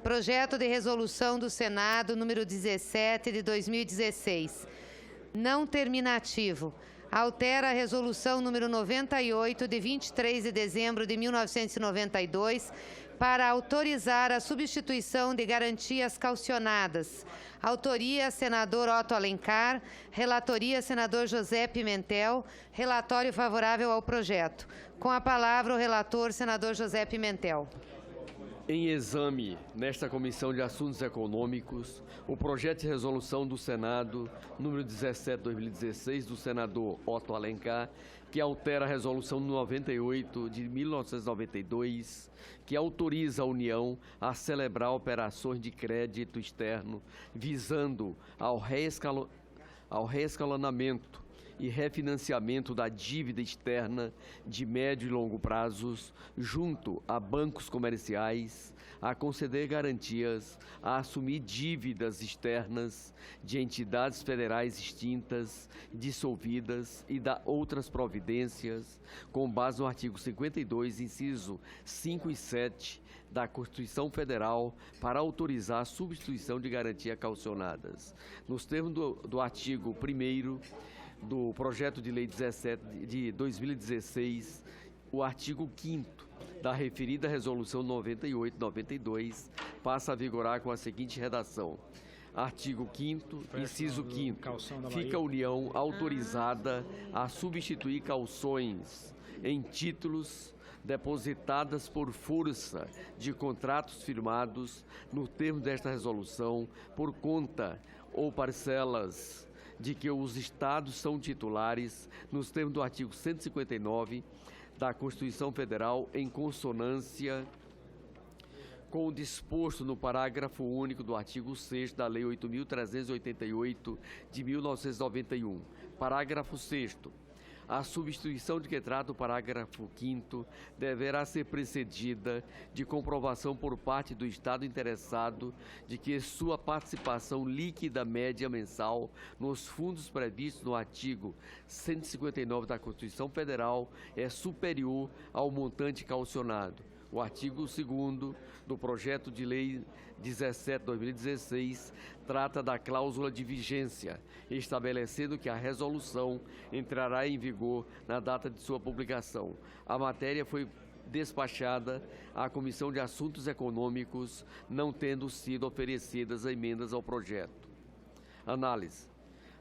Projeto de Resolução do Senado número 17 de 2016. Não terminativo. Altera a Resolução número 98 de 23 de dezembro de 1992 para autorizar a substituição de garantias caucionadas. Autoria, senador Otto Alencar. Relatoria, senador José Pimentel. Relatório favorável ao projeto. Com a palavra o relator, senador José Pimentel. Em exame nesta Comissão de Assuntos Econômicos, o projeto de resolução do Senado, número 17/2016, do senador Otto Alencar, que altera a Resolução 98 de 1992, que autoriza a União a celebrar operações de crédito externo visando ao reescalonamento e refinanciamento da dívida externa de médio e longo prazos junto a bancos comerciais, a conceder garantias, a assumir dívidas externas de entidades federais extintas, dissolvidas e dar outras providências com base no artigo 52, inciso 5 e 7 da Constituição Federal para autorizar a substituição de garantias caucionadas. Nos termos do artigo 1º do projeto de lei 17 de 2016, o artigo 5º da referida resolução 98/92 passa a vigorar com a seguinte redação: artigo 5º, inciso 5º, fica a União autorizada a substituir calções em títulos depositadas por força de contratos firmados no termo desta resolução por conta ou parcelas de que os Estados são titulares, nos termos do artigo 159 da Constituição Federal, em consonância com o disposto no parágrafo único do artigo 6º da Lei 8.388 de 1991. Parágrafo 6º. A substituição de que trata o parágrafo 5º deverá ser precedida de comprovação por parte do Estado interessado de que sua participação líquida média mensal nos fundos previstos no artigo 159 da Constituição Federal é superior ao montante caucionado. O artigo 2º do projeto de lei 17/2016 trata da cláusula de vigência, estabelecendo que a resolução entrará em vigor na data de sua publicação. A matéria foi despachada à Comissão de Assuntos Econômicos, não tendo sido oferecidas emendas ao projeto. Análise.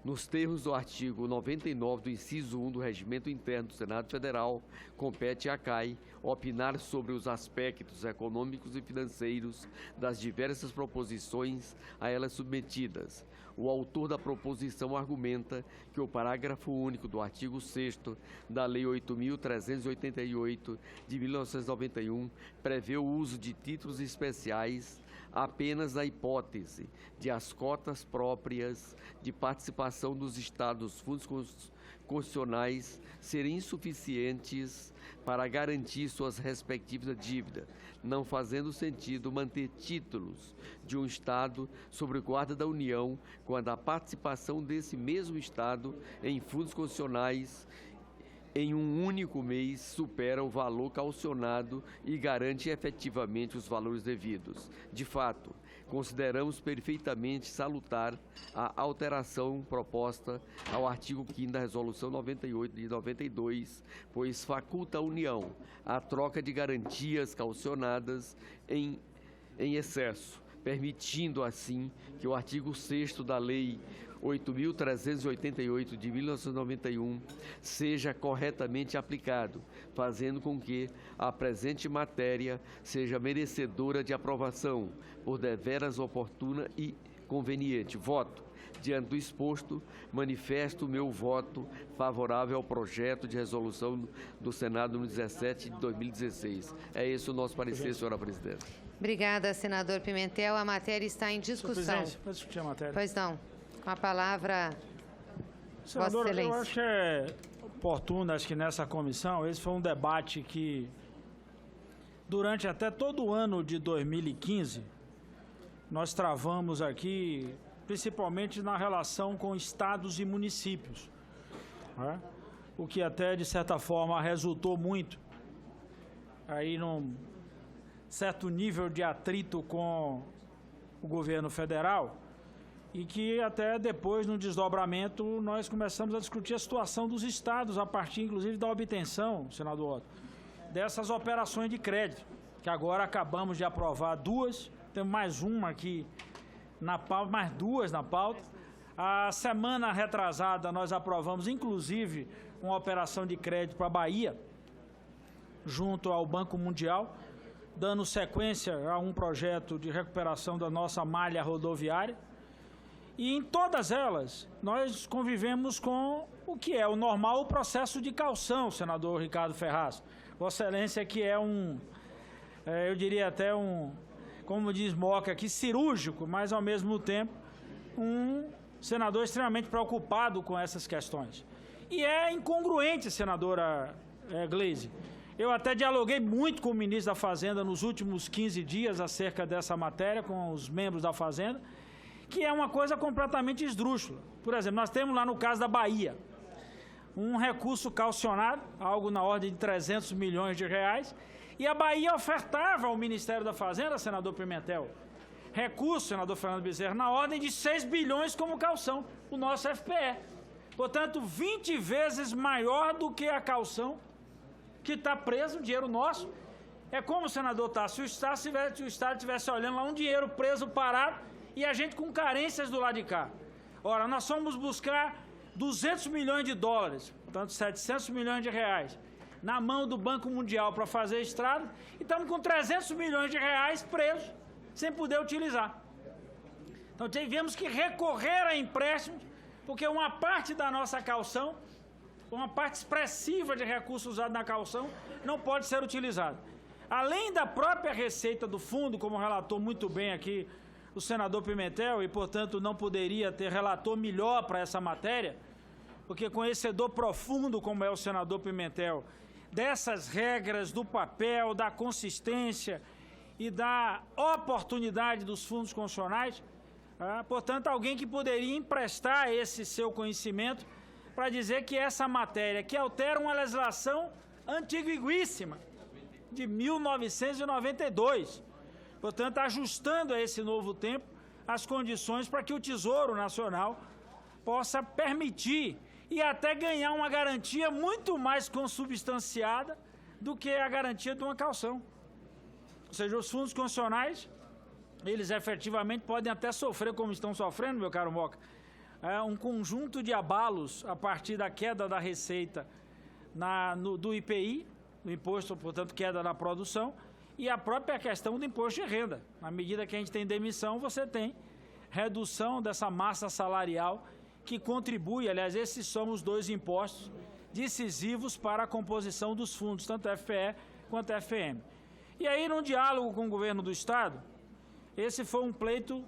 Nos termos do artigo 99 do inciso 1 do Regimento Interno do Senado Federal, compete à CAI opinar sobre os aspectos econômicos e financeiros das diversas proposições a elas submetidas. O autor da proposição argumenta que o parágrafo único do artigo 6º da Lei 8.388 de 1991 prevê o uso de títulos especiais apenas na hipótese de as cotas próprias de participação dos Estados nos fundos constitucionais serem insuficientes para garantir suas respectivas dívidas, não fazendo sentido manter títulos de um Estado sob guarda da União quando a participação desse mesmo Estado em fundos constitucionais em um único mês supera o valor caucionado e garante efetivamente os valores devidos. De fato, consideramos perfeitamente salutar a alteração proposta ao artigo 5º da Resolução 98 de 92, pois faculta a União a troca de garantias caucionadas em excesso, permitindo assim que o artigo 6º da Lei 8.388 de 1991 seja corretamente aplicado, fazendo com que a presente matéria seja merecedora de aprovação, por deveras oportuna e conveniente. Voto. Diante do exposto, manifesto o meu voto favorável ao projeto de resolução do Senado número 17 de 2016. É esse o nosso parecer, senhora presidente. Obrigada, senador Pimentel. A matéria está em discussão. Senhor presidente, pode discutir a matéria. Pois não. Com a palavra, senador, Vossa Excelência. eu acho que é oportuno, acho que nessa comissão, esse foi um debate que, durante até todo o ano de 2015, nós travamos aqui, principalmente na relação com estados e municípios, né? O que até, de certa forma, resultou muito aí num certo nível de atrito com o governo federal e que até depois, no desdobramento, nós começamos a discutir a situação dos estados, a partir, inclusive, da obtenção, senador Otto, dessas operações de crédito, que agora acabamos de aprovar duas, temos mais uma aqui na pauta, mais duas na pauta. A semana retrasada nós aprovamos, inclusive, uma operação de crédito para a Bahia, junto ao Banco Mundial, dando sequência a um projeto de recuperação da nossa malha rodoviária. E em todas elas, nós convivemos com o que é o normal, o processo de caução, senador Ricardo Ferraz. Vossa Excelência que é eu diria até como diz Moca aqui, cirúrgico, mas ao mesmo tempo um senador extremamente preocupado com essas questões. E é incongruente, senadora Gleisi. Eu até dialoguei muito com o ministro da Fazenda nos últimos 15 dias acerca dessa matéria, com os membros da Fazenda, que é uma coisa completamente esdrúxula. Por exemplo, nós temos lá no caso da Bahia, um recurso calcionado, algo na ordem de 300 milhões de reais, e a Bahia ofertava ao Ministério da Fazenda, senador Pimentel, recurso, senador Fernando Bezerra, na ordem de 6 bilhões como calção, o nosso FPE. Portanto, 20 vezes maior do que a calção que está preso, dinheiro nosso. É como, senador Tasso, se o Estado estivesse olhando lá um dinheiro preso, parado, e a gente com carências do lado de cá. Ora, nós fomos buscar 200 milhões de dólares, portanto 700 milhões de reais, na mão do Banco Mundial para fazer estrada, e estamos com 300 milhões de reais presos, sem poder utilizar. Então tivemos que recorrer a empréstimos, porque uma parte da nossa calção, uma parte expressiva de recursos usados na calção, não pode ser utilizada. Além da própria receita do fundo, como relatou muito bem aqui o senador Pimentel, e, portanto, não poderia ter relator melhor para essa matéria, porque conhecedor profundo, como é o senador Pimentel, dessas regras do papel, da consistência e da oportunidade dos fundos constitucionais, portanto, alguém que poderia emprestar esse seu conhecimento para dizer que essa matéria, que altera uma legislação antiguíssima, de 1992, portanto, ajustando a esse novo tempo as condições para que o Tesouro Nacional possa permitir e até ganhar uma garantia muito mais consubstanciada do que a garantia de uma calção. Ou seja, os fundos constitucionais, eles efetivamente podem até sofrer, como estão sofrendo, meu caro Moca, um conjunto de abalos a partir da queda da receita do IPI, do imposto, portanto, queda na produção, e a própria questão do imposto de renda. Na medida que a gente tem demissão, você tem redução dessa massa salarial que contribui, aliás, esses são os dois impostos decisivos para a composição dos fundos, tanto FPE quanto FPM. E aí, num diálogo com o governo do Estado, esse foi um pleito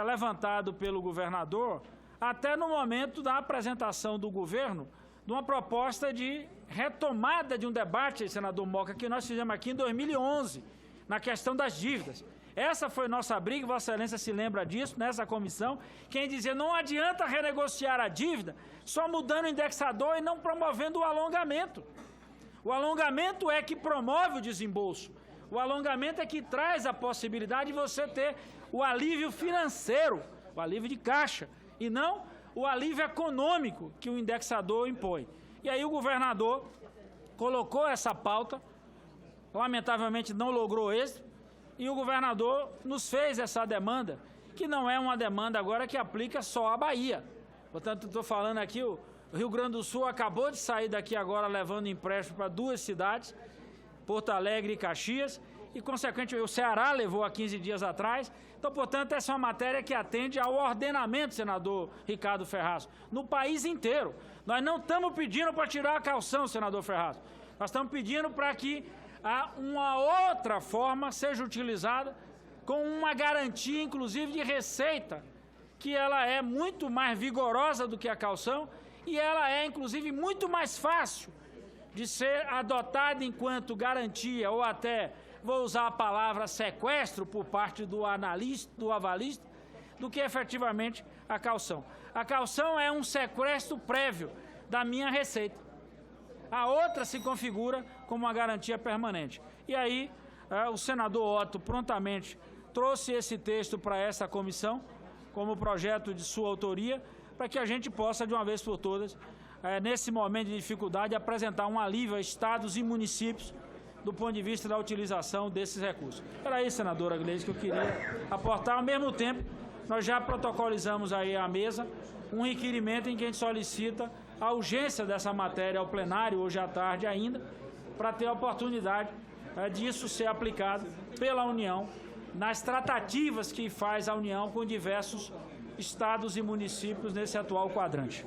levantado pelo governador, até no momento da apresentação do governo, de uma proposta de retomada de um debate, senador Moca, que nós fizemos aqui em 2011, na questão das dívidas. Essa foi nossa briga, Vossa Excelência se lembra disso, nessa comissão, quem dizia não adianta renegociar a dívida só mudando o indexador e não promovendo o alongamento. O alongamento é que promove o desembolso. O alongamento é que traz a possibilidade de você ter o alívio financeiro, o alívio de caixa, e não o alívio econômico que o indexador impõe. E aí o governador colocou essa pauta, lamentavelmente não logrou êxito, e o governador nos fez essa demanda, que não é uma demanda agora que aplica só à Bahia. Portanto, estou falando aqui, o Rio Grande do Sul acabou de sair daqui agora levando empréstimo para 2 cidades, Porto Alegre e Caxias, e, consequentemente, o Ceará levou há 15 dias atrás. Então, portanto, essa é uma matéria que atende ao ordenamento, senador Ricardo Ferraz, no país inteiro. Nós não estamos pedindo para tirar a calção, senador Ferraz. Nós estamos pedindo para que uma outra forma seja utilizada com uma garantia, inclusive, de receita, que ela é muito mais vigorosa do que a calção e ela é, inclusive, muito mais fácil de ser adotada enquanto garantia ou até, vou usar a palavra sequestro por parte do analista, do avalista, do que efetivamente a calção. A calção é um sequestro prévio da minha receita. A outra se configura como uma garantia permanente. E aí O senador Otto prontamente trouxe esse texto para essa comissão, como projeto de sua autoria, para que a gente possa, de uma vez por todas, nesse momento de dificuldade, apresentar um alívio a estados e municípios do ponto de vista da utilização desses recursos. Era isso, senadora Gleisi, que eu queria aportar. Ao mesmo tempo, nós já protocolizamos aí à mesa um requerimento em que a gente solicita a urgência dessa matéria ao plenário, hoje à tarde ainda, para ter a oportunidade disso ser aplicado pela União nas tratativas que faz a União com diversos estados e municípios nesse atual quadrante.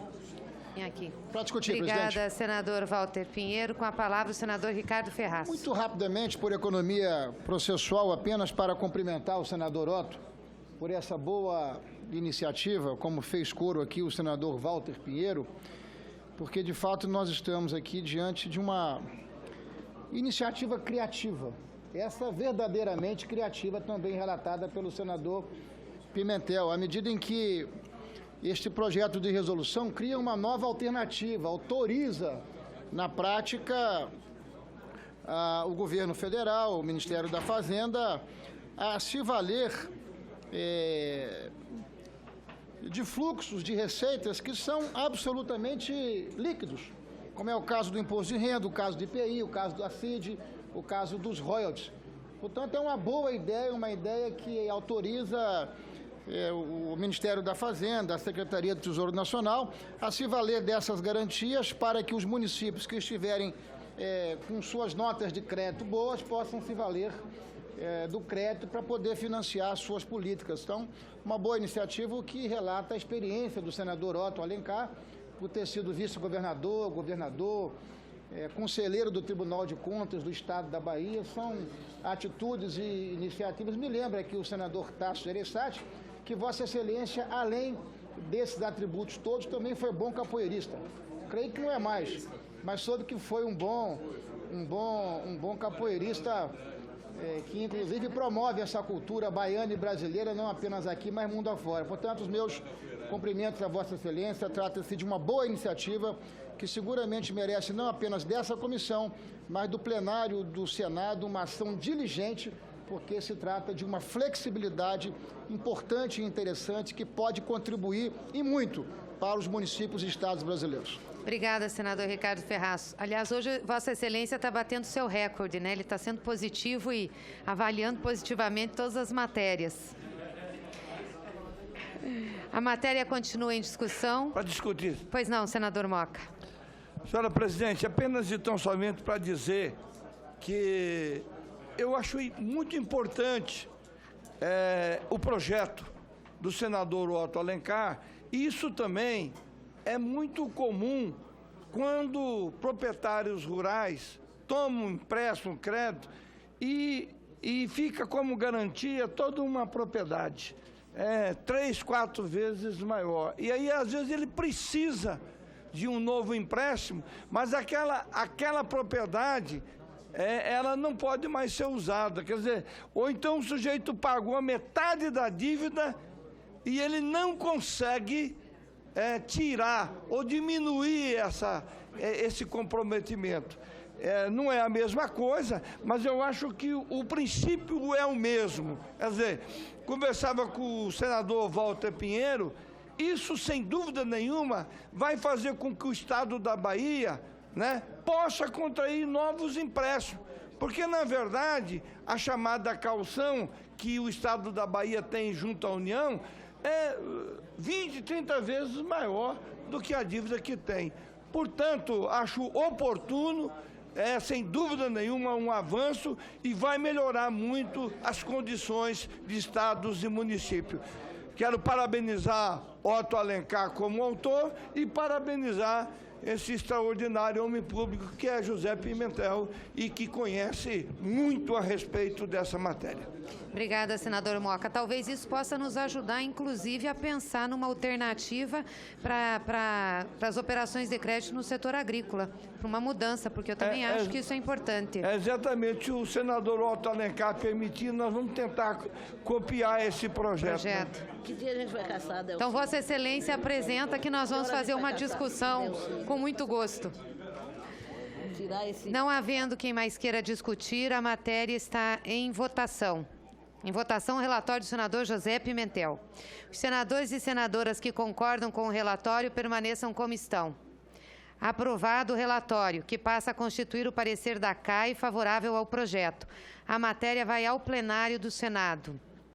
Aqui. Para discutir, Obrigada, presidente. senador Walter Pinheiro. Com a palavra, o senador Ricardo Ferraz. Muito rapidamente, por economia processual, apenas para cumprimentar o senador Otto por essa boa iniciativa, como fez coro aqui o senador Walter Pinheiro, porque, de fato, nós estamos aqui diante de uma iniciativa criativa, essa verdadeiramente criativa, também relatada pelo senador Pimentel, à medida em que este projeto de resolução cria uma nova alternativa, autoriza, na prática, o governo federal, o Ministério da Fazenda, a se valer de fluxos de receitas que são absolutamente líquidos, como é o caso do imposto de renda, o caso do IPI, o caso da CID, o caso dos royalties. Portanto, é uma boa ideia, uma ideia que autoriza o Ministério da Fazenda, a Secretaria do Tesouro Nacional, a se valer dessas garantias para que os municípios que estiverem com suas notas de crédito boas possam se valer do crédito para poder financiar suas políticas. Então, uma boa iniciativa que relata a experiência do senador Otto Alencar, por ter sido vice-governador, governador, conselheiro do Tribunal de Contas do Estado da Bahia. São atitudes e iniciativas. Me lembra aqui o senador Tasso Gereissati, que Vossa Excelência, além desses atributos todos, também foi bom capoeirista. Creio que não é mais, mas soube que foi um bom capoeirista, que inclusive promove essa cultura baiana e brasileira, não apenas aqui, mas mundo afora. Portanto, os meus cumprimentos a Vossa Excelência. Trata-se de uma boa iniciativa que seguramente merece não apenas dessa comissão, mas do plenário do Senado, uma ação diligente, porque se trata de uma flexibilidade importante e interessante que pode contribuir e muito para os municípios e estados brasileiros. Obrigada, senador Ricardo Ferraz. Aliás, hoje Vossa Excelência está batendo seu recorde, né? Ele está sendo positivo e avaliando positivamente todas as matérias. A matéria continua em discussão. Para discutir. Pois não, senador Moca. Senhora presidente, apenas e tão somente para dizer que eu acho muito importante o projeto do senador Otto Alencar, e isso também é muito comum quando proprietários rurais tomam um empréstimo, um crédito, e fica como garantia toda uma propriedade. 3, 4 vezes maior. E aí, às vezes, ele precisa de um novo empréstimo, mas aquela propriedade, ela não pode mais ser usada. Quer dizer, ou então o sujeito pagou a metade da dívida e ele não consegue tirar ou diminuir esse comprometimento. Não é a mesma coisa, mas eu acho que o princípio é o mesmo. Quer dizer, conversava com o senador Walter Pinheiro, isso, sem dúvida nenhuma, vai fazer com que o Estado da Bahia, né, possa contrair novos empréstimos. Porque, na verdade, a chamada caução que o Estado da Bahia tem junto à União é 20, 30 vezes maior do que a dívida que tem. Portanto, acho oportuno, sem dúvida nenhuma, um avanço e vai melhorar muito as condições de estados e municípios. Quero parabenizar Otto Alencar como autor e parabenizar esse extraordinário homem público que é José Pimentel e que conhece muito a respeito dessa matéria. Obrigada, senador Moca. Talvez isso possa nos ajudar, inclusive, a pensar numa alternativa para as operações de crédito no setor agrícola, para uma mudança, porque eu também acho que isso é importante. Exatamente. O senador Otto Alencar permitindo, nós vamos tentar copiar esse projeto. Que dia a gente vai caçar, Delcio? Então, Vossa Excelência apresenta que nós vamos fazer uma discussão com muito gosto. tirar esse... Não havendo quem mais queira discutir, a matéria está em votação. Em votação, o relatório do senador José Pimentel. Os senadores e senadoras que concordam com o relatório permaneçam como estão. Aprovado o relatório, que passa a constituir o parecer da CAI favorável ao projeto. A matéria vai ao plenário do Senado.